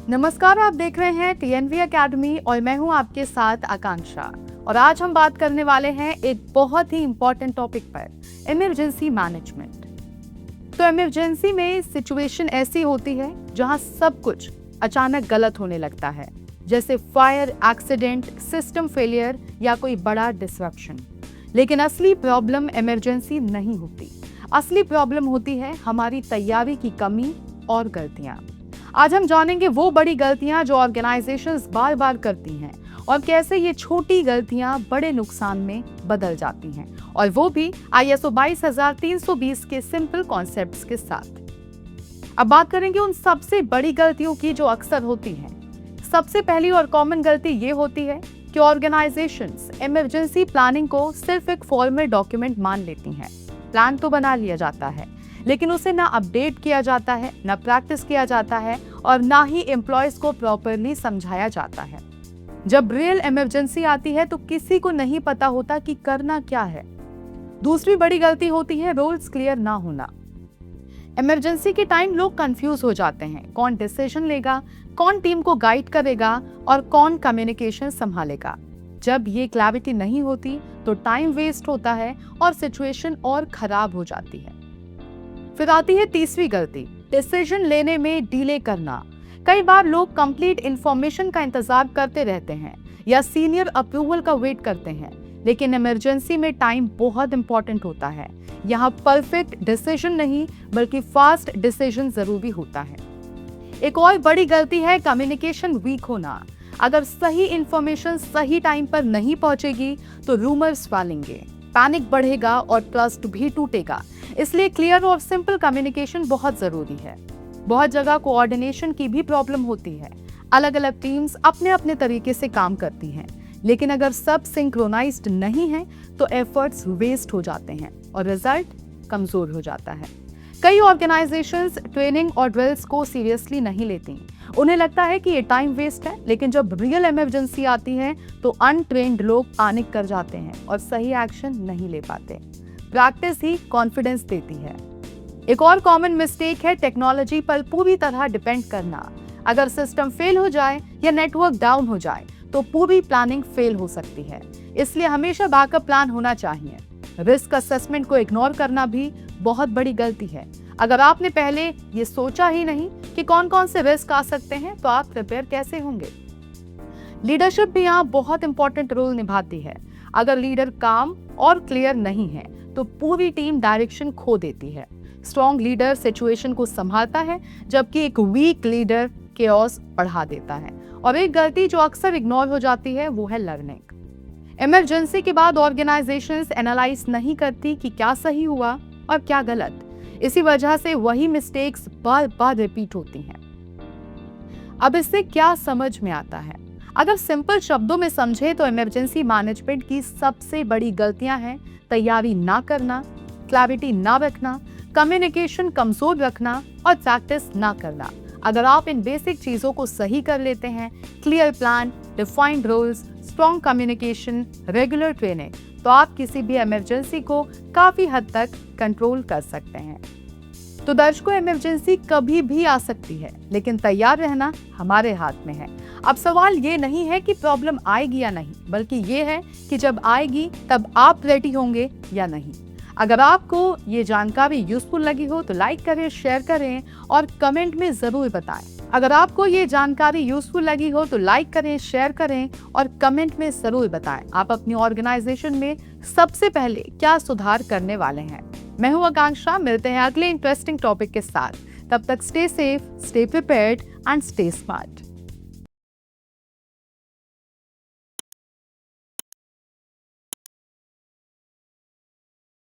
नमस्कार, आप देख रहे हैं टीएनवी एकेडमी और मैं हूं आपके साथ आकांक्षा। और आज हम बात करने वाले हैं एक बहुत ही इंपॉर्टेंट टॉपिक पर, इमरजेंसी मैनेजमेंट। तो इमरजेंसी में सिचुएशन ऐसी होती है जहां सब कुछ अचानक गलत होने लगता है, जैसे फायर, एक्सीडेंट, सिस्टम फेलियर या कोई बड़ा डिसरप्शन। लेकिन असली प्रॉब्लम इमरजेंसी नहीं होती। असली प्रॉब्लम होती है हमारी तैयारी की कमी और गलतियां। आज हम जानेंगे वो बड़ी गलतियां जो ऑर्गेनाइजेशंस बार बार करती हैं और कैसे ये छोटी गलतियां बड़े नुकसान में बदल जाती हैं, और वो भी ISO 22320 के सिंपल कॉन्सेप्ट्स के साथ। अब बात करेंगे उन सबसे बड़ी गलतियों की जो अक्सर होती हैं। सबसे पहली और कॉमन गलती ये होती है कि ऑर्गेनाइजेशंस इमरजेंसी प्लानिंग को सिर्फ एक फॉर्मल डॉक्यूमेंट मान लेती हैं। प्लान तो बना लिया जाता है, लेकिन उसे ना अपडेट किया जाता है, ना प्रैक्टिस किया जाता है और ना ही एम्प्लॉयज को प्रॉपरली समझाया जाता है। जब रियल इमरजेंसी आती है तो किसी को नहीं पता होता कि करना क्या है। दूसरी बड़ी गलती होती है रोल्स क्लियर ना होना। इमरजेंसी के टाइम लोग कंफ्यूज हो जाते हैं, कौन डिसीजन लेगा, कौन टीम को गाइड करेगा और कौन कम्युनिकेशन संभालेगा। जब ये क्लैरिटी नहीं होती तो टाइम वेस्ट होता है और सिचुएशन और खराब हो जाती है। फिर आती है तीसरी गलती, डिसीजन लेने में डिले करना। कई बार लोग कंप्लीट इंफॉर्मेशन का इंतजार करते रहते हैं या सीनियर अप्रूवल का वेट करते हैं, लेकिन इमरजेंसी में टाइम बहुत इंपॉर्टेंट होता है। यहाँ परफेक्ट डिसीजन नहीं बल्कि फास्ट डिसीजन जरूरी होता है। एक और बड़ी गलती है कम्युनिकेशन वीक होना। अगर सही इंफॉर्मेशन सही टाइम पर नहीं पहुंचेगी तो रूमर्स फैलेंगे, पैनिक बढ़ेगा और ट्रस्ट भी टूटेगा। इसलिए क्लियर और सिंपल कम्युनिकेशन बहुत जरूरी है। बहुत जगह कोऑर्डिनेशन की भी प्रॉब्लम होती है। अलग अलग टीम्स अपने अपने तरीके से काम करती हैं, लेकिन अगर सब सिंक्रोनाइज्ड नहीं है तो एफर्ट्स वेस्ट हो जाते हैं और रिजल्ट कमजोर हो जाता है। कई ऑर्गेनाइजेशंस ट्रेनिंग और ड्रिल्स को सीरियसली नहीं लेती। उन्हें लगता है कि ये टाइम वेस्ट है, लेकिन जब रियल इमरजेंसी आती है तो अनट्रेन्ड लोग पैनिक कर जाते हैं और सही एक्शन नहीं ले पाते। प्रैक्टिस ही कॉन्फिडेंस देती है। एक और कॉमन मिस्टेक है टेक्नोलॉजी पर पूरी तरह डिपेंड करना। अगर सिस्टम फेल हो जाए या नेटवर्क डाउन हो जाए तो पूरी प्लानिंग फेल हो सकती है। इसलिए हमेशा बैकअप प्लान होना चाहिए। रिस्क असेसमेंट को इग्नोर करना भी बहुत बड़ी गलती है। अगर आपने पहले ये सोचा ही नहीं कि कौन कौन से रिस्क आ सकते हैं तो आप प्रिपेयर कैसे होंगे। लीडरशिप भी यहाँ बहुत इंपॉर्टेंट रोल निभाती है। अगर लीडर काम और क्लियर नहीं है तो पूरी टीम डायरेक्शन खो देती है। स्ट्रॉन्ग लीडर सिचुएशन को संभालता है, जबकि एक वीक लीडर केओस बढ़ा देता है। और एक गलती जो अक्सर इग्नोर हो जाती है वो है लर्निंग। इमरजेंसी के बाद ऑर्गेनाइजेशंस एनालाइज नहीं करती कि क्या सही हुआ और क्या गलत। इसी वजह से वही मिस्टेक्स बार बार रिपीट होती हैं। अब इससे क्या समझ में आता है? अगर सिंपल शब्दों में समझे तो इमरजेंसी मैनेजमेंट की सबसे बड़ी गलतियां हैं तैयारी ना करना, क्लैरिटी ना रखना, कम्युनिकेशन कमजोर रखना और प्रैक्टिस ना करना। अगर आप इन बेसिक चीजों को सही कर लेते हैं, clear plan, defined rules, strong communication, regular training, तो आप किसी भी इमरजेंसी को काफी हद तक कंट्रोल कर सकते हैं। तो दर्शकों, इमरजेंसी कभी भी आ सकती है, लेकिन तैयार रहना हमारे हाथ में है। अब सवाल ये नहीं है कि प्रॉब्लम आएगी या नहीं, बल्कि ये है कि जब आएगी तब आप रेडी होंगे या नहीं। अगर आपको ये जानकारी यूजफुल लगी हो तो लाइक करें, शेयर करें और कमेंट में जरूर बताएं। अगर आपको ये जानकारी यूजफुल लगी हो तो लाइक करें, शेयर करें और कमेंट में जरूर बताएं आप अपनी ऑर्गेनाइजेशन में सबसे पहले क्या सुधार करने वाले हैं। मैं हूं आकांक्षा, मिलते हैं अगले इंटरेस्टिंग टॉपिक के साथ। तब तक stay safe, stay prepared and stay smart.